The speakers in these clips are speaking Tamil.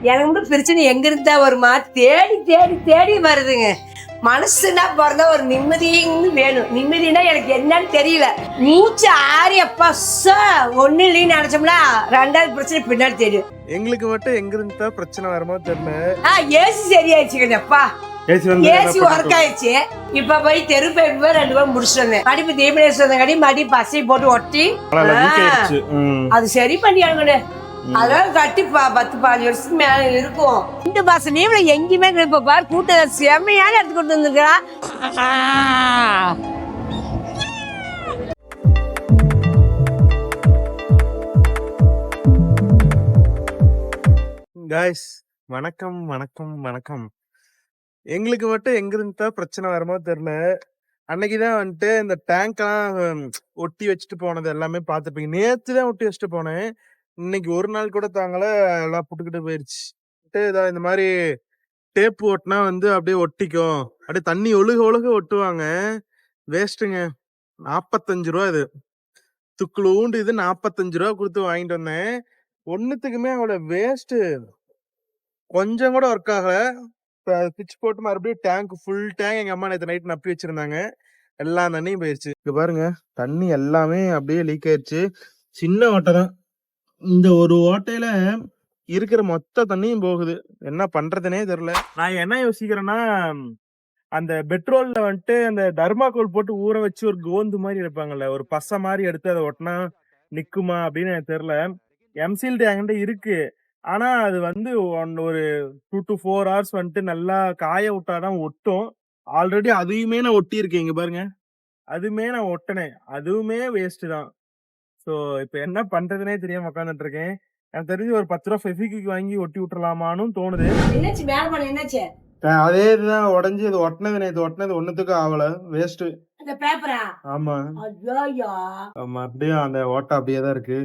எனக்கு வந்து பிரச்சனை எங்க இருந்தா வருமா தேடி தேடி தேடி வருதுங்க. மனசுனா பிறந்தா ஒரு நிம்மதின்னு வேணும். நிம்மதினா எனக்கு என்னன்னு தெரியல. மூச்சு ஆறி அப்பா ஒண்ணு இல்லைன்னு நினைச்சோம்னா ரெண்டாவது பிரச்சனை பின்னாடி தெரியும். எங்களுக்கு மட்டும் எங்க இருந்தா பிரச்சனை வருமோ தெரியல. ஏசி சரியாயிடுச்சுங்கப்பா. ஏசி ஒர்க் ஆயிடுச்சு. இப்ப போய் தெரு போய் 2 பேரும் முடிச்சிட்டு மடிப்பு தீபனேஸ்வரங்காடி மடி பசை போட்டு ஒட்டி அது சரி பண்ணியானுங்க. அதெல்லாம் கட்டி 10-15 வருஷத்துக்கு மேல இருக்கும். 2 மாசம் லீவ்ல எங்கேயுமே இப்ப பாரு கூட்டம் செம்மையான எடுத்துக்கிட்டு வந்துருக்கா. காய்ஸ் வணக்கம் வணக்கம் வணக்கம். எங்களுக்கு மட்டும் எங்க இருந்தா பிரச்சனை வருமோ தெரியல. அன்னைக்குதான் வந்துட்டு இந்த டேங்க்லாம் ஒட்டி வச்சுட்டு போனது எல்லாமே பார்த்துப்பீங்க. நேத்து தான் ஒட்டி வச்சுட்டு போனேன். இன்னைக்கு ஒரு நாள் கூட தாங்கல, எல்லாம் புட்டுக்கிட்டு போயிருச்சு. இந்த மாதிரி டேப் ஓட்டினா வந்து அப்படியே ஒட்டிக்கும், அப்படியே தண்ணி ஒழுக ஒழுக ஒட்டுவாங்க. வேஸ்ட்டுங்க. 45 ரூபா இது துக்குளூண்டு. இது 45 ரூபா கொடுத்து வாங்கிட்டு வந்தேன். ஒன்னுத்துக்குமே அவளை வேஸ்ட். கொஞ்சம் கூட ஒர்க் ஆகல. பிச்சு போட்டு மறுபடியும் டேங்க் ஃபுல் டேங்க் எங்க அம்மா நேற்று நைட் நப்பி வச்சிருந்தாங்க. எல்லா தண்ணியும் போயிருச்சு. இங்க பாருங்க, தண்ணி எல்லாமே அப்படியே லீக் ஆயிடுச்சு. சின்ன ஓட்டை தான். இந்த ஒரு ஓட்டையில இருக்கிற மொத்த தண்ணியும் போகுது. என்ன பண்றதுனே தெரியல. நான் என்ன யோசிக்கிறேன்னா, அந்த பெட்ரோல்ல வந்துட்டு அந்த தர்மாக்கோல் போட்டு ஊற வச்சு ஒரு கோந்து மாதிரி இருப்பாங்கல்ல, ஒரு பசை மாதிரி எடுத்து அதை ஒட்டினா நிக்குமா அப்படின்னு எனக்கு தெரியல. எம்சிஎல்டி என்கிட்ட இருக்கு. ஆனா அது வந்து ஒரு 2 to 4 hours வந்துட்டு நல்லா காய விட்டாதான் ஒட்டும். ஆல்ரெடி அதையுமே நான் ஒட்டி இருக்கேன். இங்க பாருங்க, அதுவுமே நான் ஒட்டினேன். அதுவுமே வேஸ்ட் தான். ஸோ இப்போ என்ன பண்றதுனே தெரியாம உட்காந்துட்டு இருக்கேன். எனக்கு தெரிஞ்சு ஒரு 10 ரூபா ஃபெவிக்விக் வாங்கி ஒட்டி விட்டுறலாமான்னு தோணுது. அதே இதுதான் உடஞ்சி இது ஒட்டினது. நேற்று ஒட்டினது ஒன்னுத்துக்கும் ஆகல, வேஸ்ட். ஆமா ஆமா, அப்படியே அந்த ஓட்டை அப்படியே தான் இருக்கு.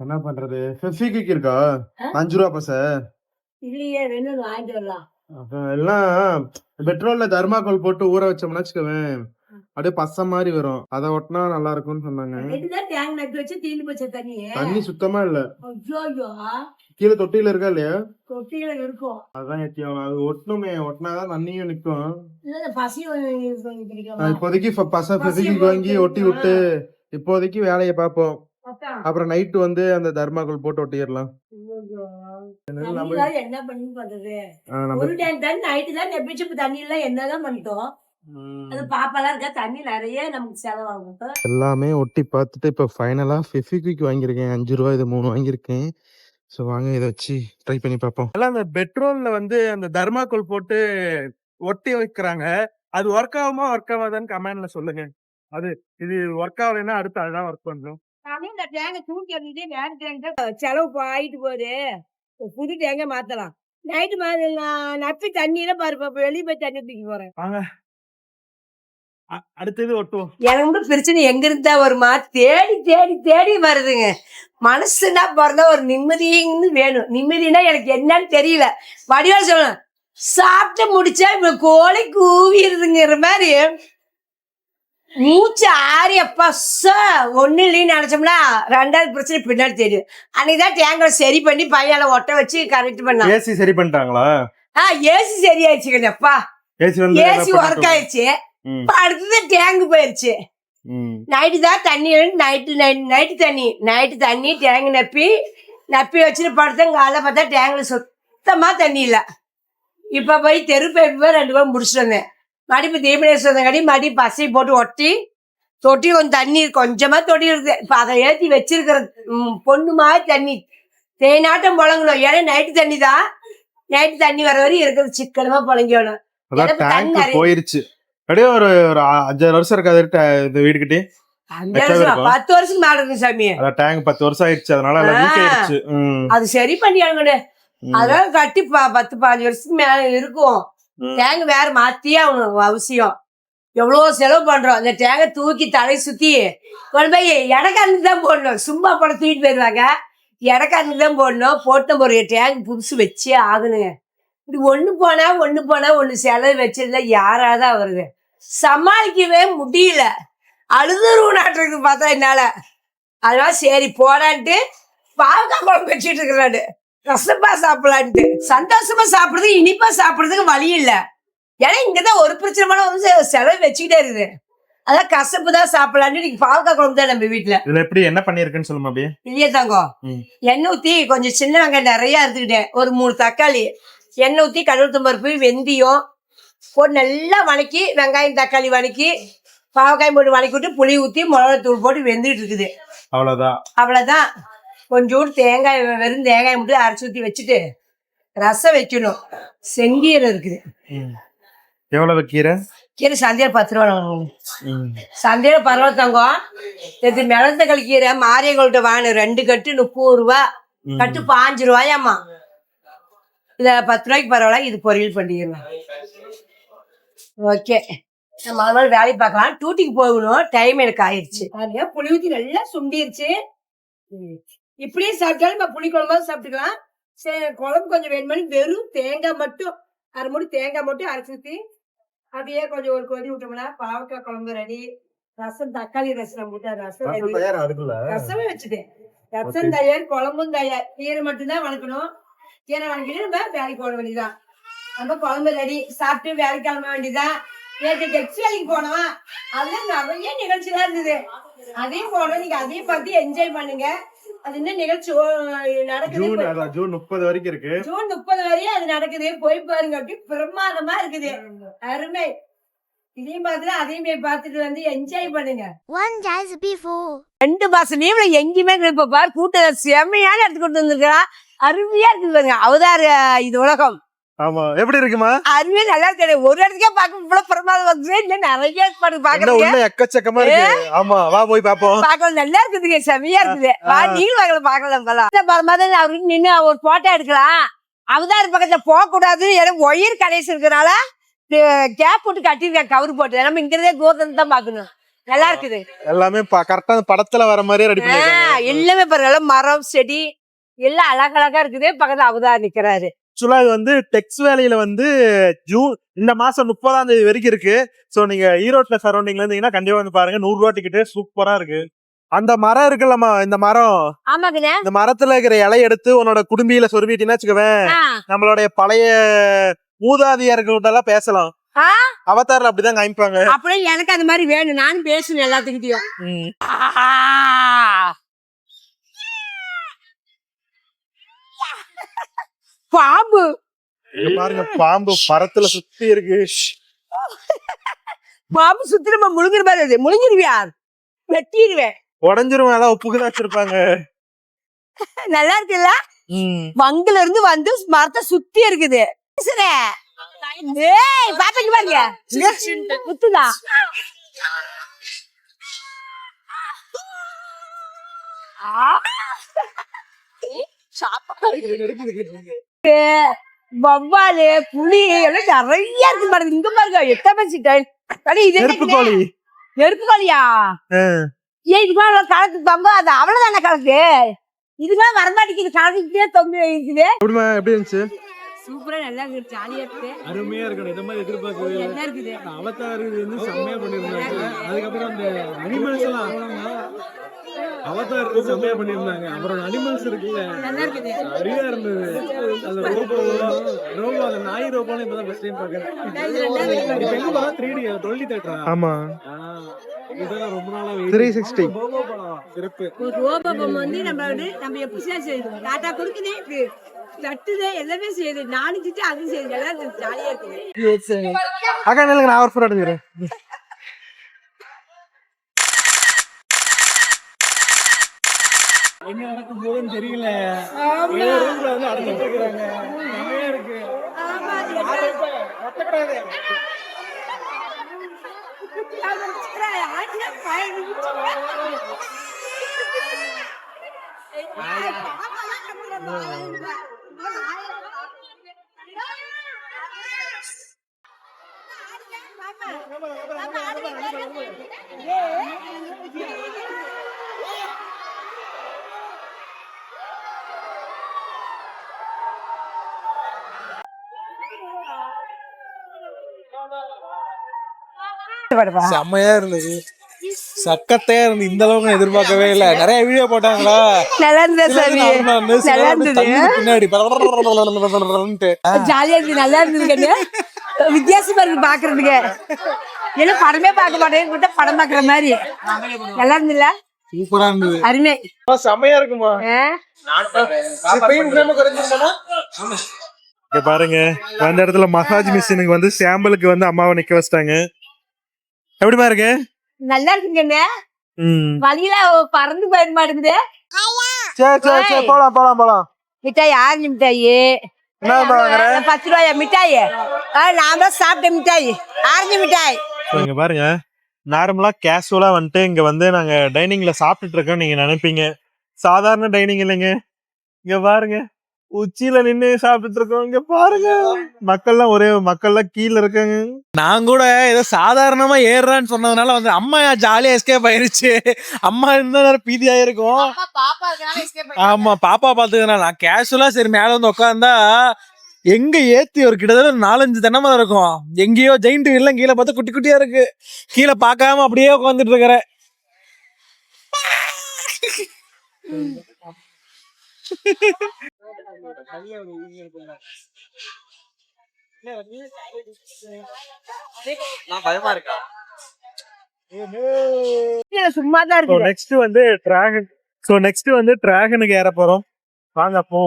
என்ன பண்றது? ஃபெவிக்விக் இருக்கா? 5 ரூபா பச இல்லையே, வேணும் வாங்கிட்டு வரலாம். எல்லாம் பெட்ரோல்ல தர்மாக்கோல் போட்டு ஊற வச்சோம்னா வச்சுக்கவேன், அப்படியே பசை மாதிரி வரும். அதை ஒட்டினா நல்லா இருக்கும்னு சொன்னாங்க. தண்ணி சுத்தமா இல்ல. கீழே தொட்டியில இருக்கா இல்லையா? தொட்டியில இருக்கும். அதான் அது ஒட்டணுமே, ஒட்டினாதான் தண்ணியும் நிக்கும். இப்போதைக்கு பசை ஃபெவிக்விக் வாங்கி ஒட்டி விட்டு இப்போதைக்கு வேலையை பார்ப்போம். அப்புறம் நைட்டு வந்து அந்த தர்மாக்கோல் போட்டு ஒட்டிடலாம். என்ன பண்ணி பண்றது? ஒரு டைம் தான் நைட்டு தான் நெப்பிச்சு தண்ணி எல்லாம் என்னதான் பண்ணிட்டோம். அது பாப்பாலாம் இருக்கா, தண்ணி நிறைய நமக்கு செலவாகும். எல்லாமே ஒட்டி பார்த்துட்டு இப்ப ஃபைனலா ஃபெவிக்விக் வாங்கியிருக்கேன். 5 ரூபா இது 3 வாங்கியிருக்கேன். ஸோ வாங்க இதை வச்சு ட்ரை பண்ணி பார்ப்போம். எல்லாம் அந்த பெட்ரோல்ல வந்து அந்த தர்மாக்கோல் போட்டு ஒட்டி வைக்கிறாங்க. அது ஒர்க் ஆகுமா ஒர்க் ஆகாதான்னு கமெண்ட்ல சொல்லுங்க. அது இது ஒர்க் ஆகலைன்னா அடுத்து அதுதான் ஒர்க் பண்றோம். இந்த டேங்க தூக்கி எறிஞ்சிட்டு வேற டேங்க செலவு ஆயிட்டு போகுது. புது டேங்க மாத்தலாம். நைட்டு நப்பி தண்ணியில பாருப்ப வெளியே போய் தண்ணி தூக்கி போறேன். வாங்க அடுத்தது ஒட்டுவோம். எனக்கு வந்து பிரச்சனை எங்க இருந்தா வருமா தேடி தேடி தேடி வருதுங்க. மனசுனா பிறந்தா ஒரு நிம்மதின்னு வேணும். நிம்மதினா எனக்கு என்னன்னு தெரியல. வடிவால் சொல்லணும், சாப்பிட்டு முடிச்சா இப்ப கோழி கூவிடுதுங்கிற மாதிரி மூச்சு ஆறி அப்பா ஒண்ணு இல்லைன்னு நினைச்சோம்னா ரெண்டாவது பிரச்சனை பின்னாடி தெரியும். அன்னைக்குதான் டேங்கரை சரி பண்ணி பையால ஒட்ட வச்சு கரெக்ட் பண்ணாங்க. ஏசி சரி பண்ணிட்டாங்களா? ஏசி சரியாயிடுச்சுங்கப்பா. ஏசி ஒர்க் ஆயிடுச்சு. அடுத்தது டேங்கு போயிருச்சு. நைட்டு தான் தண்ணி, நைட்டு தண்ணி டேங்கு நப்பி வச்சுட்டு படுத்தேன். காலைல பார்த்தா டேங்குல சுத்தமா தண்ணி இல்லை. இப்ப போய் தெரு போய் 2 பேரும் முடிச்சுட்டு வந்தேன். மடிப்பு தீபனேஸ்வரங்காடி மடி பசை போட்டு ஒட்டி தொட்டி கொஞ்சம் தண்ணி கொஞ்சமா தொட்டி இருக்குது. இப்ப அதை ஏற்றி வச்சிருக்கிற பொண்ணு மாதிரி தண்ணி தேனாட்டம் புழங்கணும். ஏன்னா நைட்டு தண்ணி தான். நைட்டு தண்ணி வர வரையும் இருக்கிறது சிக்கனமா புழங்கணும். போயிருச்சு. அப்படியே ஒரு 5-6 வருஷம் இருக்காது இந்த வீடுகிட்டே. 10 வருஷத்துக்கு மேல இருக்கு சாமி. டேங்க் 10 வருஷம் ஆயிடுச்சு. அதனால அது சரி பண்ணியானுங்க. அதெல்லாம் கட்டி 10-15 வருஷத்துக்கு மேல இருக்கும். டேங்க் வேற மாத்தியே அவனுக்கு அவசியம். எவ்வளவு செலவு பண்றோம். அந்த டேங்கை தூக்கி தலை சுத்தி கொண்டு போய் இடக்காரனுக்கு தான் போடணும். சும்மா படம் தூக்கிட்டு போயிடுவாங்க. இடக்காரனுக்கு தான் போடணும். போட்டு ஒரு டேங்க் புதுசு வச்சே ஆகணுங்க. இப்படி ஒண்ணு போனா ஒண்ணு செலவு வச்சிருந்தா யாராதான் வருது? சமாளிக்கவே முடியல. அழுதுருவ நாட்டுக்கு பார்த்தா என்னால. அதனால சரி போடான்ட்டு பாவக்காய் குழம்பு வச்சுட்டு இருக்கிறாரு. கசப்பா சாப்பிடலான்ட்டு சந்தோஷமா சாப்பிடுறதுக்கு இனிப்பா சாப்பிடுறதுக்கு வழி இல்ல. ஏன்னா இங்கதான் ஒரு பிரச்சனை வந்து செலவு வச்சுக்கிட்டே இருக்குது. அதான் கசப்பு தான் சாப்பிடலான்னு இன்னைக்கு பாவக்காய் குழம்பு தான் நம்ம வீட்டுல. இதுல எப்படி என்ன பண்ணிருக்குன்னு சொல்லுமா அப்படியே. இல்லையே தங்கம், எண்ணெய் ஊத்தி கொஞ்சம் சின்ன வெங்காயம் நிறைய எடுத்துக்கிட்டேன், ஒரு 3 தக்காளி, எண்ணெய் ஊத்தி கடவுள் பருப்பு வெந்தயம் போட்டு நல்லா வதக்கி, வெங்காயம் தக்காளி வதக்கி பாவக்காய் போட்டு வதக்கி விட்டு புளி ஊத்தி மிளகாத்தூள் போட்டு வெந்துட்டு இருக்குது. அவ்வளவுதான். கொஞ்சோண்டு தேங்காய், வெறும் தேங்காய் மட்டும் அரைச்சி ஊற்றி வச்சுட்டு ரசம் வைக்கணும். செங்கீரை இருக்குது. எவ்வளவு கீரை? கீரை சந்தையில் 10 ரூபா. சந்தையில் பரவாயில்ல தங்கம். இது மிளந்தக்கல் கீரை மாரியங்கள்கிட்ட வாங்கின 2 கட்டு 30 ரூபா, கட்டு 5 ரூபாயாம்மா. இதை 10 ரூபாய்க்கு பரவாயில்ல. இது பொரியல் பண்ணிடலாம். ஓகே, நம்ம அதனால வேலையை பார்க்கலாம். டூட்டிக்கு போகணும், டைம் எனக்கு ஆயிடுச்சு. பாருங்க, புளி ஊற்றி நல்லா சுண்டிருச்சு. இப்படியே சாப்பிட்டாலும் நம்ம புளி குழம்பு சாப்பிட்டுக்கலாம். சரி, குழம்பு கொஞ்சம் வேணுமானு வெறும் தேங்காய் மட்டும், 1/2 மூடி தேங்காய் மட்டும் அரைச்சி ஊற்றி அப்படியே கொஞ்சம் ஒரு கொதி விட்டோம்னா பாவக்காய் குழம்பு ரெடி. ரசம், தக்காளி ரசம் போட்டு ரசமே வச்சுட்டேன். ரசம் தயார், குழம்பும் தயார். கீரை மட்டும்தான் வளர்க்கணும். கீரை வளர்க்கிட்டு நம்ம வேலைக்கு போட வேண்டியதான். நம்ம குழம்பு ரெடி. சாப்பிட்டு வேலைக்கு கிளம்ப வேண்டியதான். நேற்று டெக்ஸ் வேலைக்கு போனோம், அதுல நிறைய நிகழ்ச்சிலாம் இருந்தது. அதையும் போனோம். நீங்க அதையும் பார்த்து என்ஜாய் பண்ணுங்க. அது இன்னும் நிகழ்ச்சி நடக்குது. ஜூன் 30 வரைக்கும் இருக்கு. ஜூன் 30 வரையும் அது நடக்குது. போய் பாருங்க, அப்படி பிரமாதமா இருக்குது. அருமை. இதையும் பார்த்துட்டு அதையும் போய் பார்த்துட்டு வந்து என்ஜாய் பண்ணுங்க. 2 மாசம் லீவ்ல எங்கேயுமே இப்ப பாரு, கூட்டம் செம்மையான இடத்துக்கு கொண்டு வந்திருக்கா. அருமையா இருக்குது பாருங்க. அவதார் இது உலகம். ஆமா, எப்படி இருக்குமா? அருமையா நல்லா இருக்கு. ஒரு இடத்துக்கே பார்க்க இவ்வளவு பிரமாதம் வந்து இன்னும் நிறைய பாக்குறேன். எக்கச்சக்கமா இருக்கு. ஆமா, வா போய் பாப்போம். பார்க்க நல்லா இருக்குதுங்க, செம்மையா இருக்குது. வா, நீங்களும் பார்க்கலாம். அவருக்கு நின்று ஒரு போட்டோ எடுக்கலாம். அவதார் பக்கத்துல போக கூடாது, ஏன்னா ஒயர் கடைசி இருக்கிறனால கேப் போட்டு கட்டிருக்கேன், கவர் போட்டு. நம்ம இங்கிறதே தூரத்துல தான் பாக்கணும். நல்லா இருக்குது. எல்லாமே கரெக்டா படத்துல வர மாதிரியே ரெடி பண்ணிருக்காங்க. எல்லாமே பாருங்க, மரம் செடி எல்லாம் அழகழகா இருக்குது. பக்கத்துல அவதார் நிக்கிறாரு. ஆக்சுவலா இது வந்து டெக்ஸ் வேலையில வந்து ஜூன் இந்த மாசம் 30ஆம் தேதி வரைக்கும் இருக்கு. சோ நீங்க ஈரோட்ல சரௌண்டிங்ல இருந்தீங்கன்னா கண்டிப்பா வந்து பாருங்க. 100 ரூபா டிக்கெட், சூப்பரா இருக்கு. அந்த மரம் இருக்குல்லம்மா, இந்த மரம், இந்த மரத்துல இருக்கிற இலைய எடுத்து உன்னோட குடும்பியில சொருவிட்டீங்கன்னா வச்சுக்கவேன், நம்மளுடைய பழைய மூதாதையர்கள்ட்ட எல்லாம் பேசலாம். அவதார்ல அப்படிதான் காமிப்பாங்க. அப்படியே எனக்கு அந்த மாதிரி வேணும், நானும் பேசணும் எல்லாத்துக்கிட்டையும். பாம்பு பாருங்க, பாம்பு மரத்துல சுத்தி இருக்கு. பாம்பு சுத்தி நம்ம முழுங்கிற மாதிரி. முழுங்கிருவியா? வெட்டிடுவேன், உடஞ்சிருவேன். அதான் உப்புக்கு தான் வச்சிருப்பாங்க. நல்லா இருக்குல்ல? வங்குல இருந்து வந்து மரத்தை சுத்தி இருக்குது. பாத்துக்கு பாருங்க, முத்துதா. வவ்வாலு, புலி எல்லாம் நிறைய இருக்கு பாருங்க. இங்க பாருங்க, நெருப்பு கோழியா? ஏன் இதுக்கு கலக்கு தொங்க? அது அவ்வளவுதானே கலக்கு. இதுக்கெல்லாம் வரமாட்டேங்குது, கலக்கிட்டே தொங்க இருக்குது. எப்படி இருந்துச்சு? சூப்பரா நல்லா இருக்கு, ஜாலியா இருக்கு, அருமையா இருக்கு. இந்த மாதிரி எதிர்பார்க்கவே நல்லா இருக்குது. அவதார் வந்து செம்மையா பண்ணிருந்தாங்க. அதுக்கப்புறம் அந்த அனிமல்ஸ் எல்லாம் அவதார் செம்மையா பண்ணிருந்தாங்க. அப்புறம் அனிமல்ஸ் இருக்குல்ல, நிறைய இருந்தது. அந்த ரோபோ, அந்த நாய் ரோபோன்னு இப்பதான் ஃபர்ஸ்ட் டைம் பாக்குறேன். 3D 20 தேட்டரா? ஆமா, இதெல்லாம் ரொம்ப நாளா 360 சிறப்பு. ரோபோ பொம்மை வந்து நம்ம எப்படி செய்யணும், டாட்டா கொடுக்குது, தட்டுது, எல்லாமே செய்யுது. நானும் செஞ்சு அதுவும் செய்யுது. எல்லாம் ஜாலியா இருக்குது. அக்கா நில்லுங்க, நான் ஒரு ஃபோட்டோ எடுக்கிறேன். என்ன நடக்கும் போதுன்னு தெரியல. ரூம்ல வந்து அடைச்சிட்டு இருக்காங்க. நிறைய இருக்கு. செம்மையா இருந்தது. சக்கத்தையா இருந்து இந்த அளவுக்கு நான் எதிர்பார்க்கவே இல்ல. நிறைய வீடியோ போட்டாங்களா, நல்லா இருந்தது சிலது சாமி, normal ஆ இருந்தது, சிலது நல்லா அப்படியே இருந்தது, தள்ளுது பின்னாடி பலபலபலபலபலபலபலன்ட்டு. ஜாலியா இருந்தது, நல்லா இருந்ததுங்க. வித்தியாசமா இருக்கு பாக்குறதுக்கு. ஏன்னா படமே பார்க்க மாட்டேன், கூட்ட படம் பாக்குற மாதிரி நல்லா இருந்துல்ல, சூப்பரா இருந்தது. அருமை. செமையா இருக்குமா? இங்க பாருங்க, அந்த இடத்துல மசாஜ் மிஷினுக்கு வந்து சாம்பிளுக்கு வந்து அம்மாவை நிக்க வச்சிட்டாங்க. எப்படிமா இருக்கு? நல்லா இருக்குங்க. வழியில பறந்து போயிட மாட்டேங்குது. சரி சரி சரி, போலாம் போலாம் போலாம். மிட்டாய், ஆரஞ்சு மிட்டாய் என்ன வாங்குற? 10 ரூபாயா மிட்டாய்? நான் தான் சாப்பிட்ட மிட்டாய், ஆரஞ்சு மிட்டாய். இங்க பாருங்க, நார்மலா கேஷுவலா வந்துட்டு இங்க வந்து நாங்க டைனிங்ல சாப்பிட்டுட்டு இருக்கோம். நீங்க நினைப்பீங்க சாதாரண டைனிங் இல்லைங்க. இங்க பாருங்க, உச்சியில நின்னு சாப்பிட்டுட்டு இருக்கோம். இங்க பாருங்க, மக்கள்லாம் கீழே இருக்காங்க. நான் கூட ஏதோ சாதாரணமா ஏறுறான்னு சொன்னதுனால வந்து அம்மா ஜாலியா எஸ்கேப் ஆயிருச்சு. அம்மா இருந்தா நேரம் பீதியா இருக்கும். ஆமா, பாப்பா பாத்துக்கனால நான் கேஷுவலா சரி மேல வந்து உட்காந்தா எங்க ஏத்தி ஒரு கிட்டத்தட்ட 4-5 தென்னை இருக்கும். எங்கேயோ ஜெயிண்ட் வீல்லாம் கீழே பார்த்தா குட்டி குட்டியா இருக்கு. கீழே பார்க்காம அப்படியே உட்காந்துட்டு இருக்கிறேன். சும்மாதான் இருக்கு. நெக்ஸ்ட் வந்து டிராகனுக்கு ஏற போறோம். வாங்க அப்போ.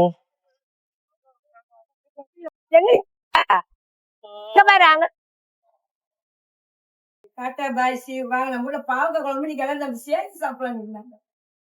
டாட்டா பாய், சி வாங்க. நம்ம பாவக்காய் குழம்பு நீ கிளம்பி சேர்த்து சாப்பிடலாம்.